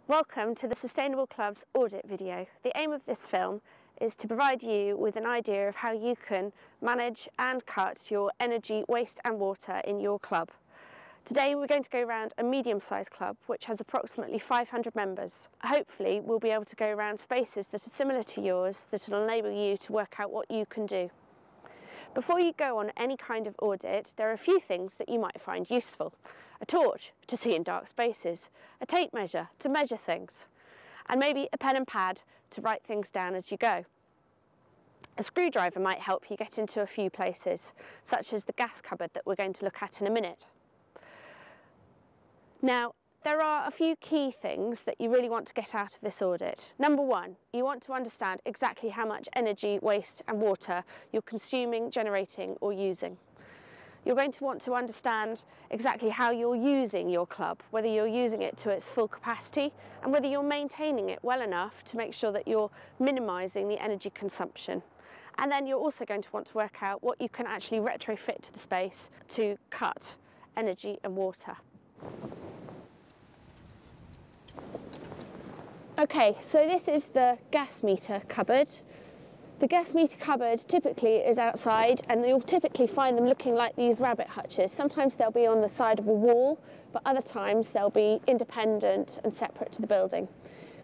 Welcome to the Sustainable Club's audit video. The aim of this film is to provide you with an idea of how you can manage and cut your energy, waste and water in your club. Today we're going to go around a medium-sized club which has approximately 500 members. Hopefully we'll be able to go around spaces that are similar to yours that will enable you to work out what you can do. Before you go on any kind of audit, there are a few things that you might find useful. A torch to see in dark spaces, a tape measure to measure things, and maybe a pen and pad to write things down as you go. A screwdriver might help you get into a few places, such as the gas cupboard that we're going to look at in a minute. Now, there are a few key things that you really want to get out of this audit. Number one, you want to understand exactly how much energy, waste and water you're consuming, generating or using. You're going to want to understand exactly how you're using your club, whether you're using it to its full capacity and whether you're maintaining it well enough to make sure that you're minimising the energy consumption. And then you're also going to want to work out what you can actually retrofit to the space to cut energy and water. Okay, so this is the gas meter cupboard. The gas meter cupboard typically is outside and you'll typically find them looking like these rabbit hutches. Sometimes they'll be on the side of a wall, but other times they'll be independent and separate to the building.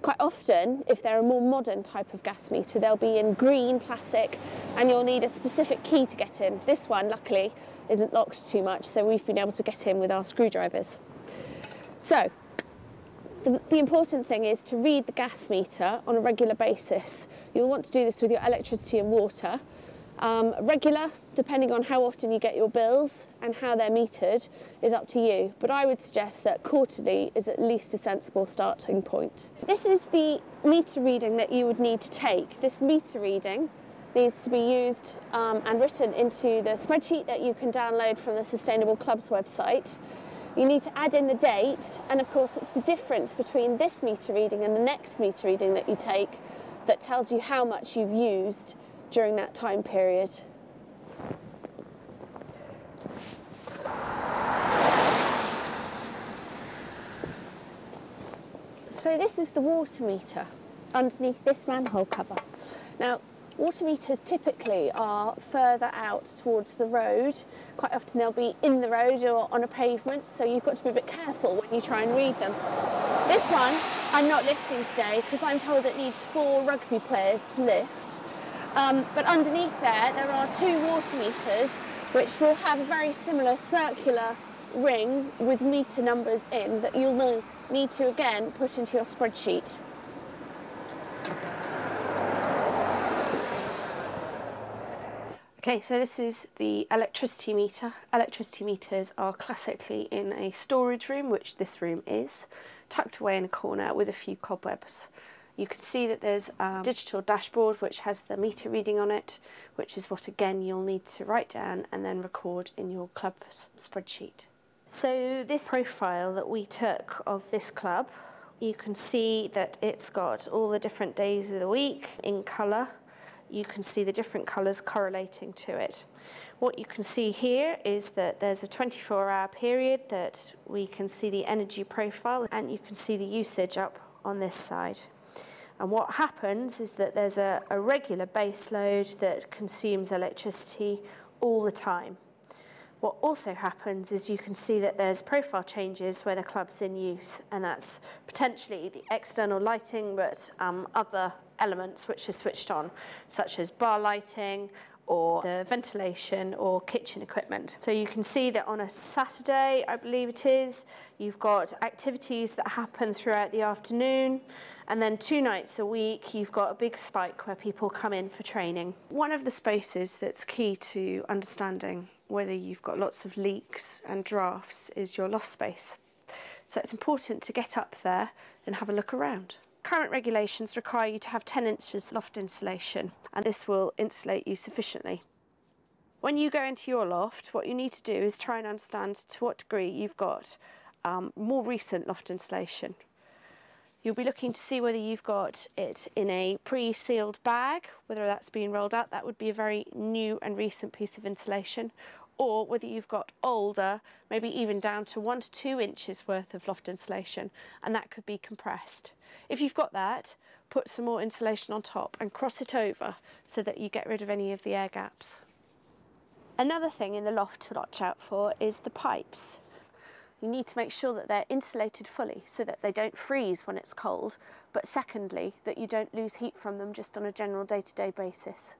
Quite often, if they're a more modern type of gas meter, they'll be in green plastic and you'll need a specific key to get in. This one, luckily, isn't locked too much, so we've been able to get in with our screwdrivers. So, the important thing is to read the gas meter on a regular basis. You'll want to do this with your electricity and water. Regular, depending on how often you get your bills and how they're metered, is up to you. But I would suggest that quarterly is at least a sensible starting point. This is the meter reading that you would need to take. This meter reading needs to be used and written into the spreadsheet that you can download from the Sustainable Club's website. You need to add in the date, and of course it's the difference between this meter reading and the next meter reading that you take that tells you how much you've used during that time period. So this is the water meter underneath this manhole cover. Now, water meters typically are further out towards the road. Quite often they'll be in the road or on a pavement, so you've got to be a bit careful when you try and read them. This one I'm not lifting today because I'm told it needs 4 rugby players to lift. But underneath there are 2 water meters which will have a very similar circular ring with meter numbers in that you'll need to again put into your spreadsheet. Okay, so this is the electricity meter. Electricity meters are classically in a storage room, which this room is, tucked away in a corner with a few cobwebs. You can see that there's a digital dashboard which has the meter reading on it, which is what again you'll need to write down and then record in your club's spreadsheet. So this profile that we took of this club, you can see that it's got all the different days of the week in colour. You can see the different colours correlating to it. What you can see here is that there's a 24-hour period that we can see the energy profile and you can see the usage up on this side. And what happens is that there's a regular base load that consumes electricity all the time. What also happens is you can see that there's profile changes where the club's in use, and that's potentially the external lighting, but other elements which are switched on, such as bar lighting or the ventilation or kitchen equipment. So you can see that on a Saturday, I believe it is, you've got activities that happen throughout the afternoon, and then 2 nights a week you've got a big spike where people come in for training. One of the spaces that's key to understanding whether you've got lots of leaks and drafts is your loft space. So it's important to get up there and have a look around. Current regulations require you to have 10 inches loft insulation, and this will insulate you sufficiently. When you go into your loft, what you need to do is try and understand to what degree you've got more recent loft insulation. You'll be looking to see whether you've got it in a pre-sealed bag, whether that's been rolled out. That would be a very new and recent piece of insulation. or whether you've got older, maybe even down to 1 to 2 inches worth of loft insulation, and that could be compressed. If you've got that, put some more insulation on top and cross it over so that you get rid of any of the air gaps. Another thing in the loft to watch out for is the pipes. You need to make sure that they're insulated fully so that they don't freeze when it's cold, but secondly, that you don't lose heat from them just on a general day-to-day basis.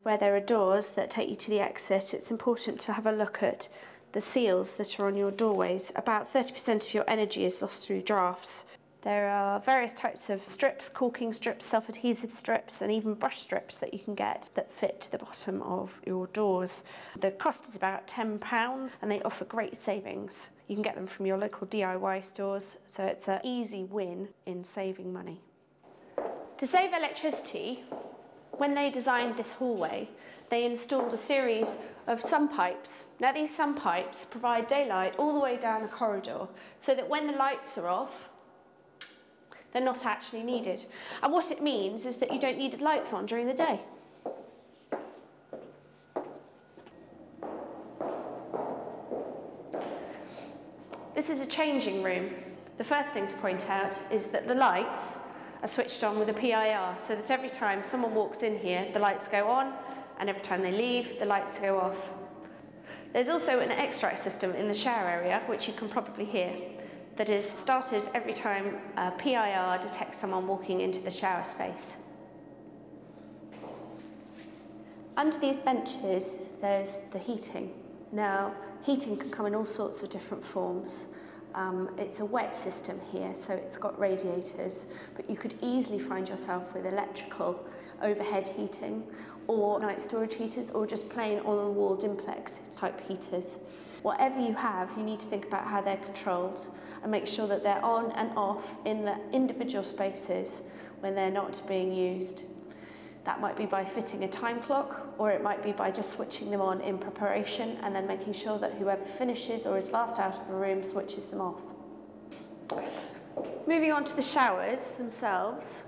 Where there are doors that take you to the exit, it's important to have a look at the seals that are on your doorways. About 30% of your energy is lost through drafts. There are various types of strips, caulking strips, self-adhesive strips, and even brush strips that you can get that fit to the bottom of your doors. The cost is about £10 and they offer great savings. You can get them from your local DIY stores, so it's an easy win in saving money. To save electricity, when they designed this hallway, they installed a series of sun pipes. Now these sun pipes provide daylight all the way down the corridor so that when the lights are off, they're not actually needed. And what it means is that you don't need lights on during the day. This is a changing room. The first thing to point out is that the lights are switched on with a PIR, so that every time someone walks in here, the lights go on, and every time they leave, the lights go off. There's also an extract system in the shower area, which you can probably hear, that is started every time a PIR detects someone walking into the shower space. Under these benches, there's the heating. Now, heating can come in all sorts of different forms. It's a wet system here, so it's got radiators, but you could easily find yourself with electrical overhead heating, or night storage heaters, or just plain on-the-wall Dimplex type heaters. Whatever you have, you need to think about how they're controlled and make sure that they're on and off in the individual spaces when they're not being used. That might be by fitting a time clock, or it might be by just switching them on in preparation and then making sure that whoever finishes or is last out of a room switches them off. Moving on to the showers themselves,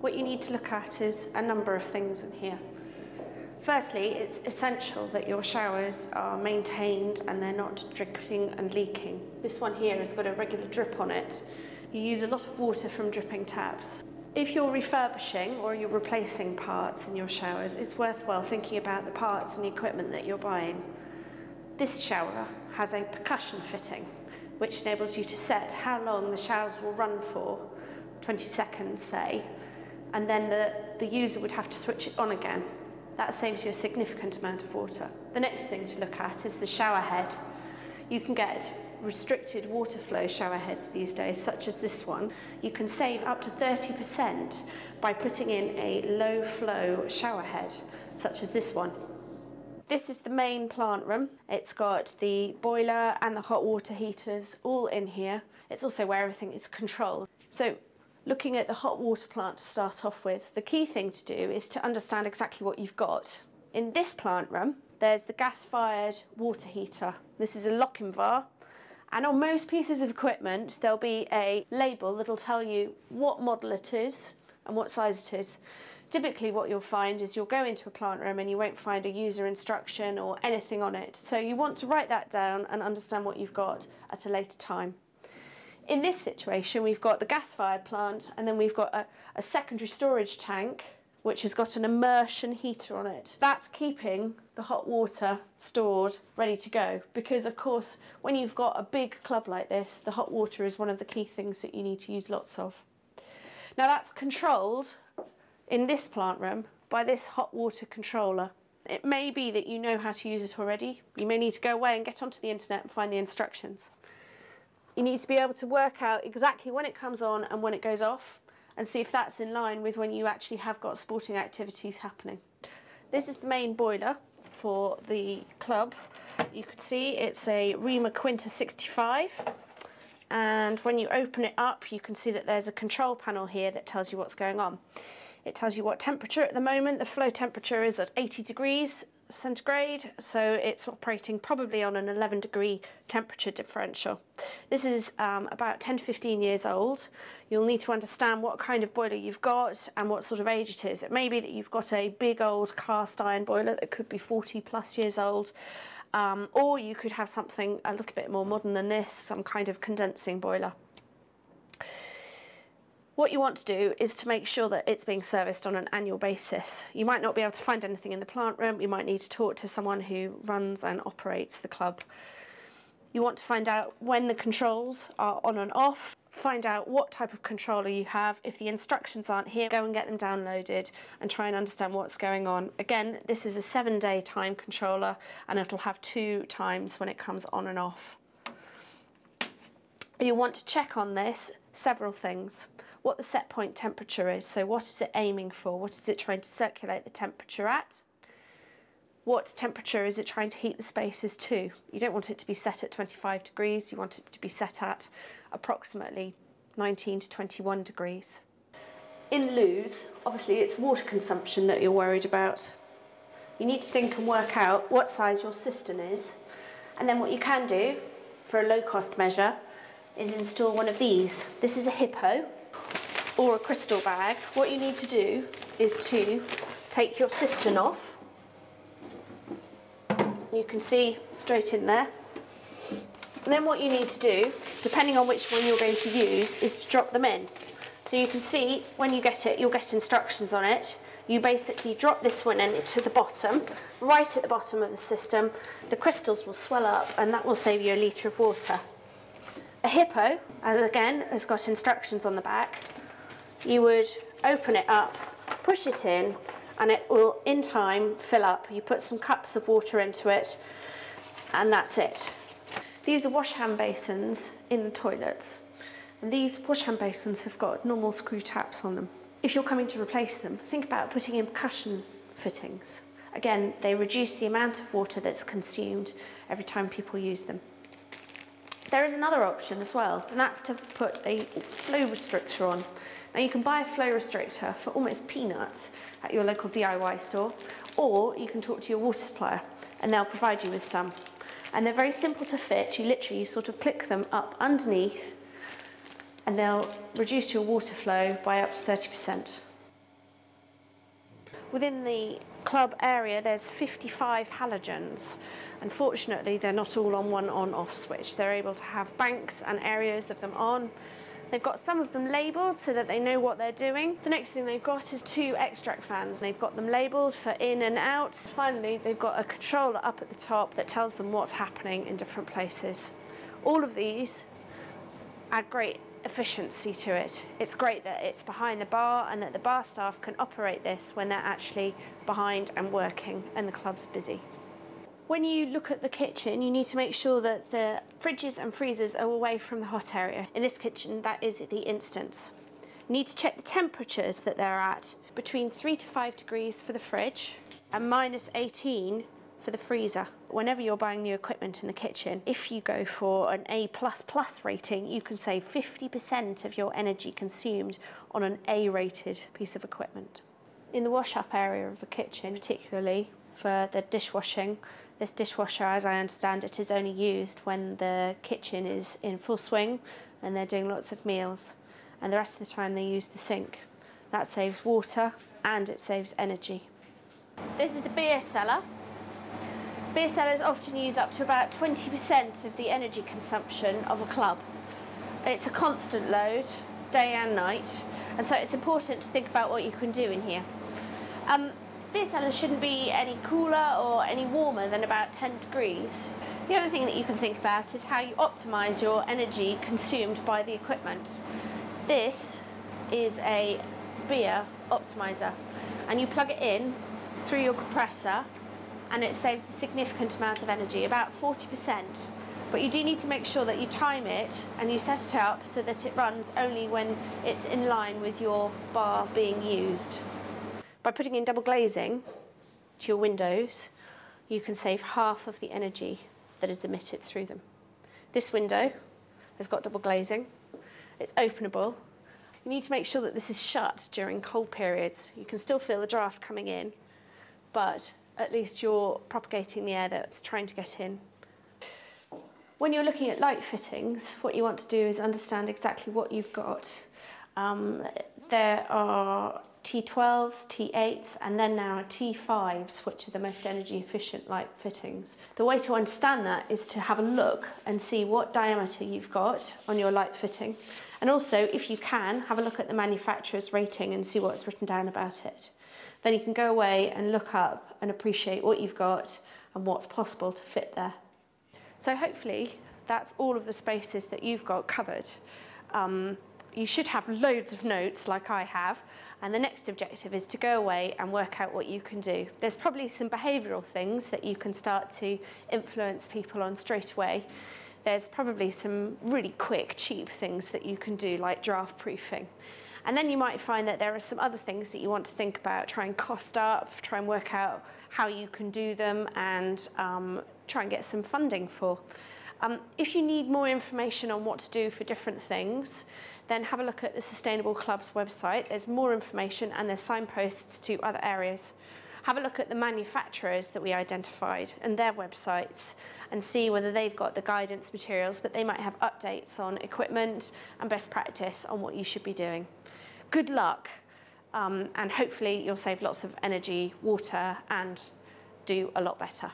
what you need to look at is a number of things in here. Firstly, it's essential that your showers are maintained and they're not dripping and leaking. This one here has got a regular drip on it. You use a lot of water from dripping taps. If you're refurbishing or you're replacing parts in your showers, it's worthwhile thinking about the parts and the equipment that you're buying. This shower has a percussion fitting, which enables you to set how long the showers will run for, 20 seconds say, and then the user would have to switch it on again. That saves you a significant amount of water. The next thing to look at is the shower head. You can get restricted water flow shower heads these days, such as this one. You can save up to 30% by putting in a low flow shower head, such as this one. This is the main plant room. It's got the boiler and the hot water heaters all in here. It's also where everything is controlled. So looking at the hot water plant to start off with, the key thing to do is to understand exactly what you've got. In this plant room, there's the gas-fired water heater. This is a Lochinvar, and on most pieces of equipment there'll be a label that'll tell you what model it is and what size it is. Typically what you'll find is you'll go into a plant room and you won't find a user instruction or anything on it, so you want to write that down and understand what you've got at a later time. In this situation, we've got the gas-fired plant, and then we've got a secondary storage tank which has got an immersion heater on it. That's keeping the hot water stored, ready to go, because of course when you've got a big club like this, the hot water is one of the key things that you need to use lots of. Now that's controlled in this plant room by this hot water controller. It may be that you know how to use it already. You may need to go away and get onto the internet and find the instructions. You need to be able to work out exactly when it comes on and when it goes off, and see if that's in line with when you actually have got sporting activities happening. This is the main boiler for the club. You can see it's a Rima Quinta 65, and when you open it up you can see that there's a control panel here that tells you what's going on. It tells you what temperature at the moment. The flow temperature is at 80 degrees centigrade, so it's operating probably on an 11-degree temperature differential. This is about 10 to 15 years old. You'll need to understand what kind of boiler you've got and what sort of age it is. It may be that you've got a big old cast iron boiler that could be 40 plus years old, or you could have something a little bit more modern than this, some kind of condensing boiler. What you want to do is to make sure that it's being serviced on an annual basis. You might not be able to find anything in the plant room. You might need to talk to someone who runs and operates the club. You want to find out when the controls are on and off. Find out what type of controller you have. If the instructions aren't here, go and get them downloaded and try and understand what's going on. Again, this is a 7-day time controller, and it'll have 2 times when it comes on and off. You want to check on this several things. What the set point temperature is, so what is it aiming for? What is it trying to circulate the temperature at? What temperature is it trying to heat the spaces to? You don't want it to be set at 25 degrees, you want it to be set at approximately 19 to 21 degrees. In loos, obviously it's water consumption that you're worried about. You need to think and work out what size your cistern is, and then what you can do for a low-cost measure is install one of these. This is a hippo or a crystal bag. What you need to do is to take your cistern off. You can see straight in there. And then what you need to do, depending on which one you're going to use, is to drop them in. So you can see when you get it, you'll get instructions on it. You basically drop this one in to the bottom, right at the bottom of the system. The crystals will swell up and that will save you a litre of water. A hippo, as again, has got instructions on the back. You would open it up, push it in, and it will in time fill up. You put some cups of water into it and that's it. These are wash hand basins in the toilets, and these wash hand basins have got normal screw taps on them. If you're coming to replace them, think about putting in percussion fittings. Again, they reduce the amount of water that's consumed every time people use them. There is another option as well, and that's to put a flow restrictor on. Now you can buy a flow restrictor for almost peanuts at your local DIY store, or you can talk to your water supplier and they'll provide you with some. And they're very simple to fit. You literally sort of click them up underneath and they'll reduce your water flow by up to 30%. Within the club area there's 55 halogens. Unfortunately, they're not all on one on-off switch. They're able to have banks and areas of them on. They've got some of them labelled so that they know what they're doing. The next thing they've got is 2 extract fans. They've got them labelled for in and out. Finally, they've got a controller up at the top that tells them what's happening in different places. All of these add great efficiency to it. It's great that it's behind the bar and that the bar staff can operate this when they're actually behind and working and the club's busy. When you look at the kitchen, you need to make sure that the fridges and freezers are away from the hot area. In this kitchen, that is the instance. You need to check the temperatures that they're at, between 3 to 5 degrees for the fridge and minus 18 for the freezer. Whenever you're buying new equipment in the kitchen, if you go for an A++ rating, you can save 50% of your energy consumed on an A-rated piece of equipment. In the wash-up area of the kitchen, particularly for the dishwashing, this dishwasher, as I understand it, is only used when the kitchen is in full swing and they're doing lots of meals, and the rest of the time they use the sink. That saves water and it saves energy. This is the beer cellar. Beer cellars often use up to about 20% of the energy consumption of a club. It's a constant load, day and night, and so it's important to think about what you can do in here. Beer cellars shouldn't be any cooler or any warmer than about 10 degrees. The other thing that you can think about is how you optimise your energy consumed by the equipment. This is a beer optimizer, and you plug it in through your compressor and it saves a significant amount of energy, about 40%. But you do need to make sure that you time it and you set it up so that it runs only when it's in line with your bar being used. By putting in double glazing to your windows, you can save half of the energy that is emitted through them. This window has got double glazing. It's openable. You need to make sure that this is shut during cold periods. You can still feel the draft coming in, but at least you're propagating the air that's trying to get in. When you're looking at light fittings, what you want to do is understand exactly what you've got. There are T12s, T8s, and then now T5s, which are the most energy efficient light fittings. The way to understand that is to have a look and see what diameter you've got on your light fitting. And also, if you can, have a look at the manufacturer's rating and see what's written down about it. Then you can go away and look up and appreciate what you've got and what's possible to fit there. So hopefully that's all of the spaces that you've got covered. You should have loads of notes like I have, and the next objective is to go away and work out what you can do. There's probably some behavioural things that you can start to influence people on straight away. There's probably some really quick, cheap things that you can do, like draft proofing. And then you might find that there are some other things that you want to think about, try and cost up, try and work out how you can do them, and try and get some funding for. If you need more information on what to do for different things, then have a look at the Sustainable Club's website. There's more information and there's signposts to other areas. Have a look at the manufacturers that we identified and their websites and see whether they've got the guidance materials, but they might have updates on equipment and best practice on what you should be doing. Good luck, and hopefully you'll save lots of energy, water, and do a lot better.